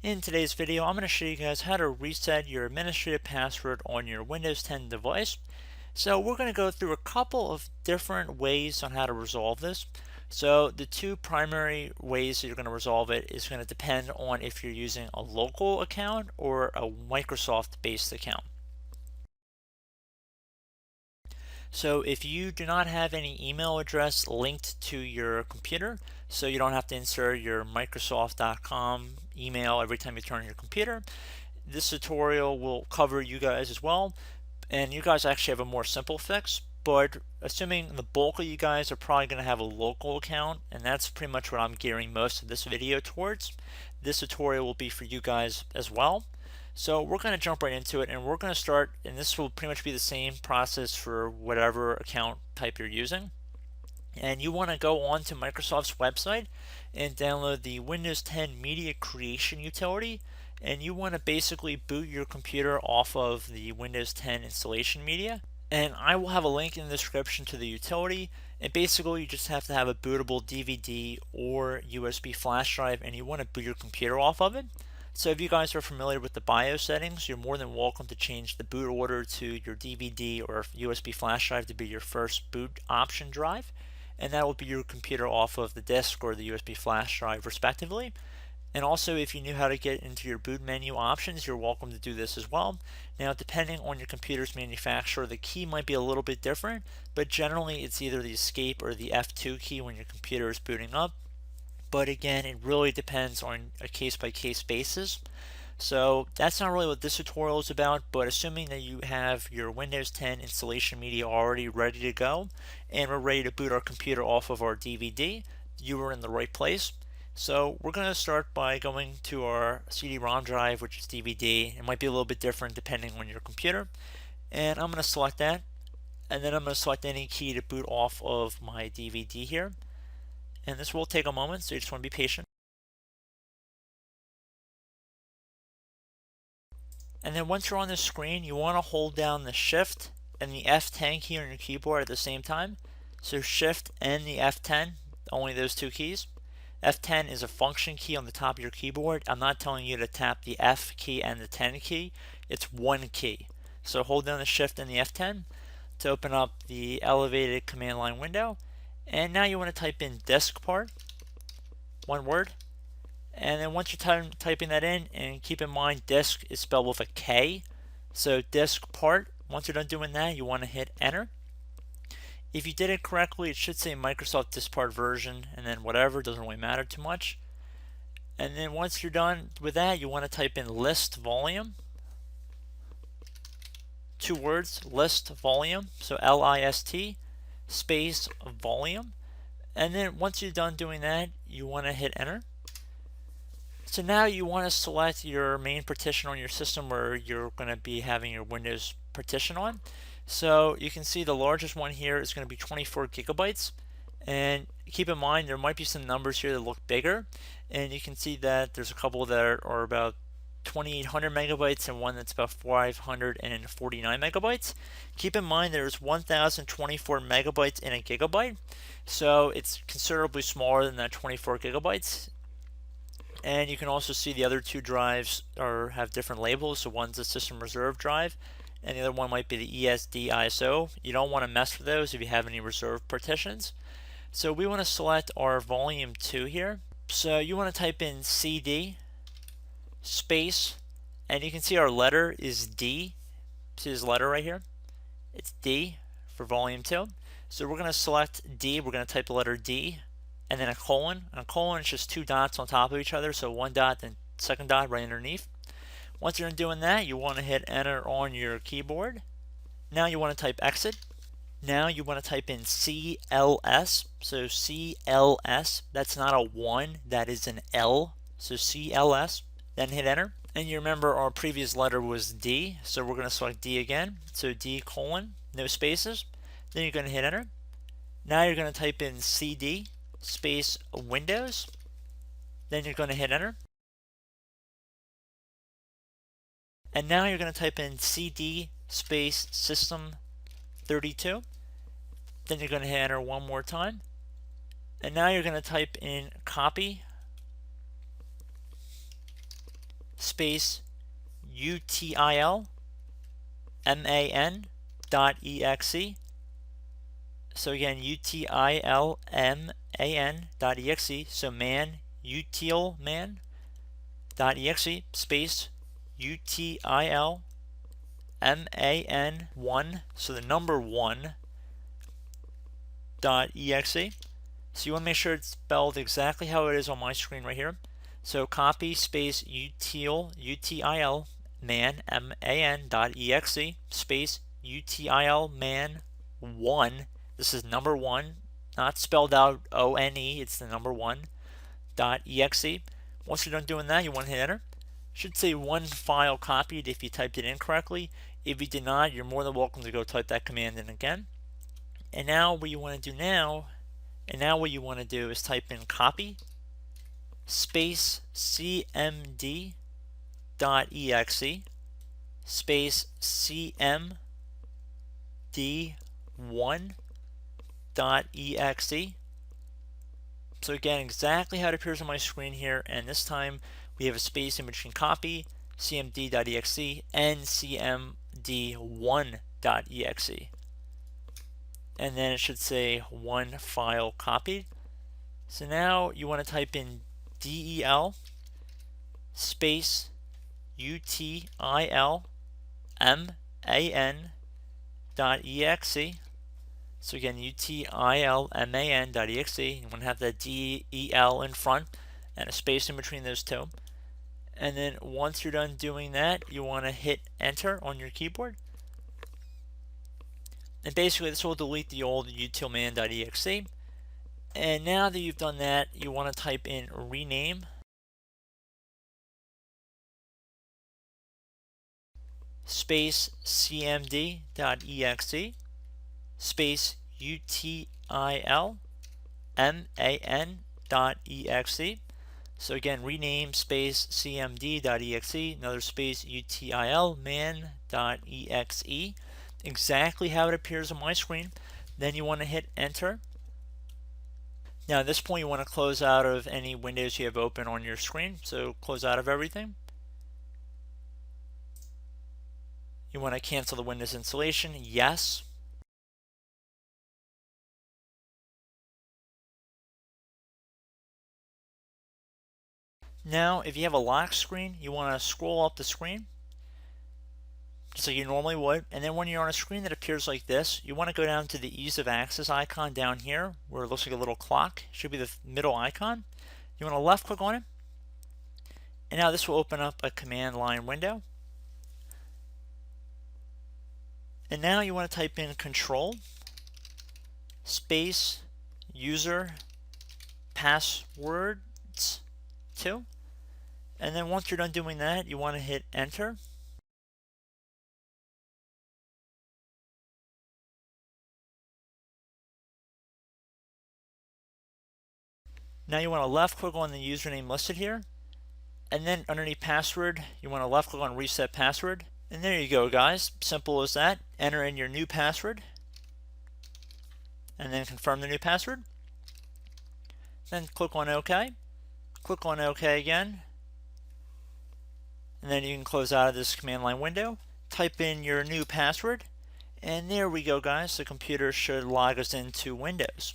In today's video, I'm going to show you guys how to reset your administrative password on your Windows 10 device. So we're going to go through a couple of different ways on how to resolve this. So the two primary ways that you're going to resolve it is going to depend on if you're using a local account or a Microsoft-based account. So if you do not have any email address linked to your computer, so you don't have to insert your Microsoft.com email every time you turn on your computer, this tutorial will cover you guys as well. And you guys actually have a more simple fix, but assuming the bulk of you guys are probably going to have a local account, and that's pretty much what I'm gearing most of this video towards, this tutorial will be for you guys as well. So we're going to jump right into it, and we're going to start, and this will pretty much be the same process for whatever account type you're using. And you want to go on to Microsoft's website and download the Windows 10 Media Creation utility, and you want to basically boot your computer off of the Windows 10 installation media. And I will have a link in the description to the utility, and basically you just have to have a bootable DVD or USB flash drive, and you want to boot your computer off of it. So if you guys are familiar with the BIOS settings, you're more than welcome to change the boot order to your DVD or USB flash drive to be your first boot option drive, and that will be your computer off of the disk or the USB flash drive respectively. And also, if you knew how to get into your boot menu options, you're welcome to do this as well. Now, depending on your computer's manufacturer, the key might be a little bit different, but generally it's either the escape or the F2 key when your computer is booting up. But again, it really depends on a case-by-case basis. So that's not really what this tutorial is about, but assuming that you have your Windows 10 installation media already ready to go, and we're ready to boot our computer off of our DVD, you are in the right place. So we're going to start by going to our CD-ROM drive, which is DVD. It might be a little bit different depending on your computer. And I'm going to select that, and then I'm going to select any key to boot off of my DVD here. And this will take a moment, so you just want to be patient. And then once you're on the screen, you want to hold down the Shift and the F10 key on your keyboard at the same time. So Shift and the F10, only those two keys. F10 is a function key on the top of your keyboard. I'm not telling you to tap the F key and the 10 key. It's one key. So hold down the Shift and the F10 to open up the elevated command line window. And now you want to type in disk part, one word. And then once you're typing that in, and keep in mind disk is spelled with a K, so disk part, once you're done doing that, you want to hit enter. If you did it correctly, it should say Microsoft disk part version, and then whatever, doesn't really matter too much. And then once you're done with that, you want to type in list volume, two words, list volume, so L-I-S-T space volume. And then once you're done doing that, you want to hit enter. So now you want to select your main partition on your system where you're going to be having your Windows partition on. So you can see the largest one here is going to be 24 gigabytes. And keep in mind there might be some numbers here that look bigger. And you can see that there's a couple that are about 2800 megabytes and one that's about 549 megabytes. Keep in mind there's 1024 megabytes in a gigabyte. So it's considerably smaller than that 24 gigabytes. And you can also see the other two drives have different labels. So one's a system reserve drive, and the other one might be the ESD ISO. You don't want to mess with those if you have any reserve partitions. So we want to select our volume 2 here. So you want to type in CD space, and you can see our letter is D. See this letter right here? It's D for volume 2. So we're going to select D. We're going to type the letter D, and then a colon. And a colon is just two dots on top of each other, so one dot and second dot right underneath. Once you're done doing that, you want to hit enter on your keyboard. Now you want to type exit. Now you want to type in CLS. So CLS, that's not a 1, that is an L. So CLS, then hit enter. And you remember our previous letter was D, so we're going to select D again. So D colon, no spaces. Then you're going to hit enter. Now you're going to type in CD space Windows, then you're going to hit enter. And now you're going to type in CD space system 32, then you're going to hit enter one more time. And now you're going to type in copy space utilman.exe. So again, utilman.exe. So man, utilman.exe space utilman1. So the number 1.exe. So you want to make sure it's spelled exactly how it is on my screen right here. So copy space util man man.exe space utilman1. This is number 1, not spelled out ONE, it's the number 1.exe. Once you're done doing that, you want to hit enter. Should say one file copied if you typed it in correctly. If you did not, you're more than welcome to go type that command in again. And now what you want to do is type in copy space cmd.exe space cmd1.exe. So again, exactly how it appears on my screen here, and this time we have a space in between copy, cmd.exe, and cmd1.exe. And then it should say one file copied. So now you want to type in del space utilman.exe. So again, utilman.exe. You want to have that del in front and a space in between those two. And then once you're done doing that, you want to hit enter on your keyboard. And basically this will delete the old utilman.exe. And now that you've done that, you want to type in rename space cmd.exe space utilman.exe. So again, rename space cmd.exe, another space utilman.exe, exactly how it appears on my screen. Then you want to hit enter. Now at this point you want to close out of any windows you have open on your screen. So close out of everything. You want to cancel the Windows installation, yes. Now if you have a lock screen, you want to scroll up the screen just like you normally would, and then when you're on a screen that appears like this, you want to go down to the ease of access icon down here where it looks like a little clock. It should be the middle icon. You want to left click on it, and now this will open up a command line window. And now you want to type in control space user passwords 2, and then once you're done doing that, you want to hit enter. Now you want to left click on the username listed here, and then underneath password you want to left click on reset password. And there you go, guys, simple as that. Enter in your new password and then confirm the new password. Then click on OK. Click on OK again, and then you can close out of this command line window. Type in your new password, and there we go, guys. The computer should log us into Windows.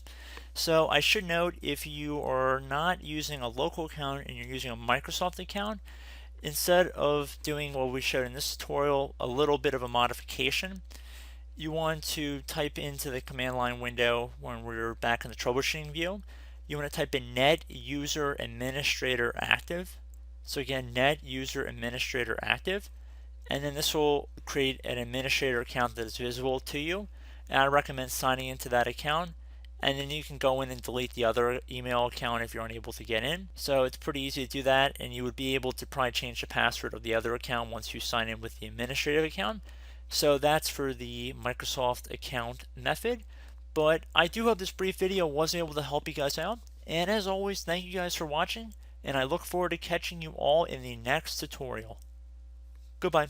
So I should note, if you are not using a local account and you're using a Microsoft account, instead of doing what we showed in this tutorial, a little bit of a modification, you want to type into the command line window when we're back in the troubleshooting view. You want to type in net user administrator active. So again, net user administrator active, and then this will create an administrator account that is visible to you. And I recommend signing into that account, and then you can go in and delete the other email account if you're unable to get in. So it's pretty easy to do that, and you would be able to probably change the password of the other account once you sign in with the administrative account. So that's for the Microsoft account method. But I do hope this brief video was able to help you guys out. And as always, thank you guys for watching, and I look forward to catching you all in the next tutorial. Goodbye.